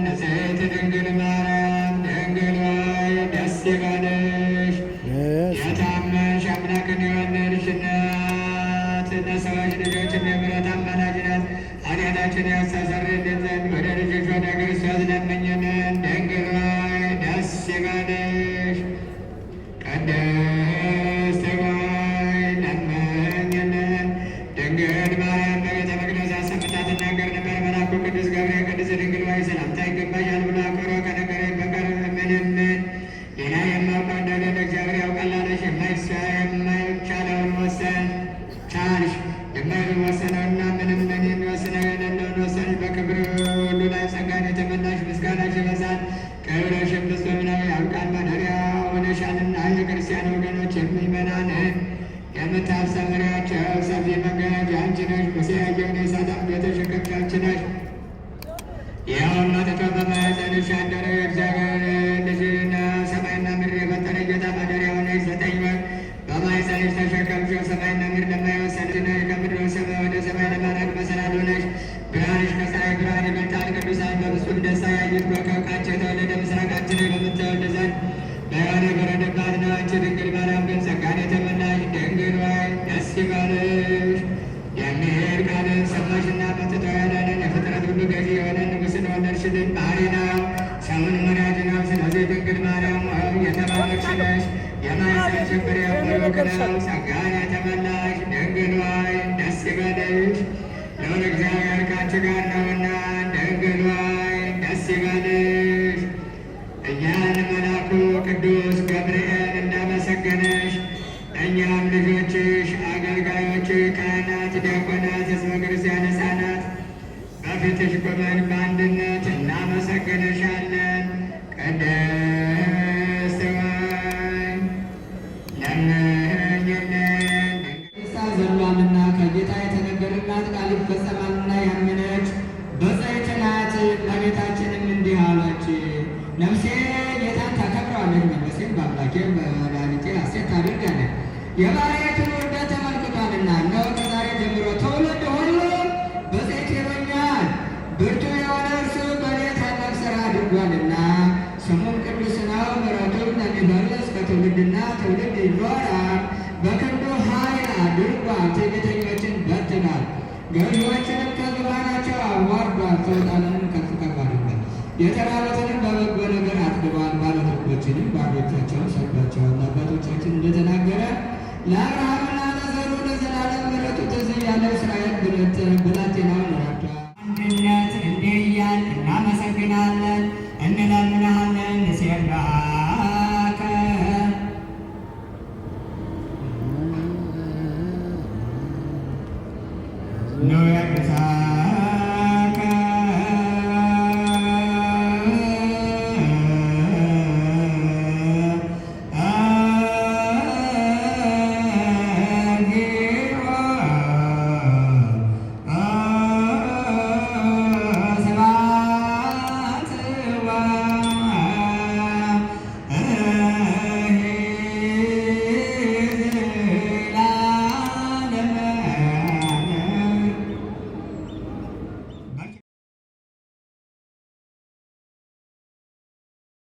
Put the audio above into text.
ንጽሕት ድንግል ማርያም ድንግል ሆይ ደስ ይበልሽ። የታመንሽ አምላክን የወለድሽ እናት ለሰዎች ልጆች የምሕረት አማላጅ ናት። ኃጢአታችንን ያስተሰርይልን ዘንድ ወደ ልጅሽ ወደ ክርስቶስ ለምኝልን። ድንግል ሆይ ደስ ይበልሽ። ቅድስት ሆይ ለምኝልን። ድንግል ማርያም በቤተ መቅደስ አሰምታ ትናገር ነበር። መልአኩ ቅዱስ ገብርኤል ቅድስት ድንግል ሆይ ሰላምታ ይገባሻል ብሎ አክብሮ ከነገረኝ በቀር ምንም ሌላ የማውቀው እንደሌለ እግዚአብሔር ያውቃል አለሽ። የማይቻለውን ወሰን ቻልሽ። የማይወሰነውና ምንም የሚወስነው የሌለውን ወሰንሽ። በክብር ሁሉ ላይ ጸጋን የተመላሽ ምስጋናሽ ይበዛል። ክብርሽም ፍጹም ነው። ያውቃል ማደሪያ ሆነሻልና የክርስቲያን ወገኖች ምእመናንን የምታስተምሪያቸው ሰፊ መንገድ አንቺ ነሽ። ሙሴ ያየውን የእሳት አምድ የተሸከምሽ አንቺ ነሽ። ይኸውም መጥቶ በማኅፀንሽ ያደረ የእግዚአብሔር ልጅና ሰማይና ምድር የፈጠረ ጌታ ማደሪያ ሆነሽ 9 ወር በማኅፀንሽ ተሸከምሽው። ሰማይና ምድር ለማይወሰንሽ ነሽ። ከምድር ወደ ሰማይ ለማድረግ መሰላል ሆነሽ ብርሃንሽ ከፀሐይ ብርሃን ይበልጣል። ቅዱሳን በፍጹም ደስታ ያዩት ከውቃቸው የተወለደ ምስራቃችንን በምትወልድ ዘንድ በሕያዋን የፈረደባት ነው። አንቺ ድንግል ማርያም ግን ጸጋን የተመላሽ ድንግል ሆይ ደስ ይበልሽ። የሚሄድ ቃልን ሰማሽና መጥቶ ያዳነን የፍጥረት ሁሉ ገዢ የሆነ ንጉሥን ወለድሽልን። ባሕሪ ነው፣ ሰውን ወዳጅ ነው። ስለዚህ ድንግል ማርያም ሆይ የተባረክሽ ነሽ። የማኅፀንሽ ፍሬ ቡሩክ ነው። ጸጋን የተመላሽ ድንግል ሆይ ደስ ይበልሽ። ልዑል እግዚአብሔር ከአንቺ ጋር ነውና ድንግል ሆይ ደስ ይበልሽ። እኛን መልአኩ ቅዱስ ገብርኤል እንዳመሰገነሽ እኛም ልጆችሽ አገልጋዮች ካህናት፣ ዲያቆናት፣ ሕዝበ ክርስቲያን ሕፃናት በፊትሽ ቆመን በአንድነት እናመሰግንሻለን። ቅድስት ሆይ ለምኝልን። ዘሏልና ከጌታ የተነገረላት ቃል ይፈጸማልና ያመነች ብፅዕት ናት። እመቤታችንም እንዲህ አለች፣ ነፍሴ ጌታን ታከብረዋለች፣ መንፈሴም በአምላኬ በመድኃኒቴ ሐሴት ታደርጋለች። የባሪያይቱን ውርደት ተመልክቷልና፣ እነሆ ከዛሬ ጀምሮ ትውልድ ሁሉ ብፅዕት ይሉኛል። ብርቱ የሆነ እርሱ በእኔ ታላቅ ሥራ አድርጓልና፣ ስሙም ቅዱስ ነው። ምሕረቱም ለሚፈርስ ከትውልድና ትውልድ ይኖራል። በክንዱ ኃይል አድርጓል። ትዕቢተኞችን በትኗል፣ ገዢዎችንም ከዙፋናቸው አዋርዷል። ሰይጣንንም ከፍ ከፍ አድርጓል። የተራቡትንም በበጎ ነገር አጥግቧል። ባለጠጎችንም ባዶቻቸውን ሰዷቸዋል። አባቶቻችን እንደተናገረ ለአብርሃምና ለዘሩ ለዘላለም ምሕረቱ ትዝ ያለው እስራኤል ብላቴናውን ረድቷል። አንድነት እንዲህ እያልን እናመሰግናለን፣ እንለምንሃለን። ንሴብሐከ ነው ያቅታ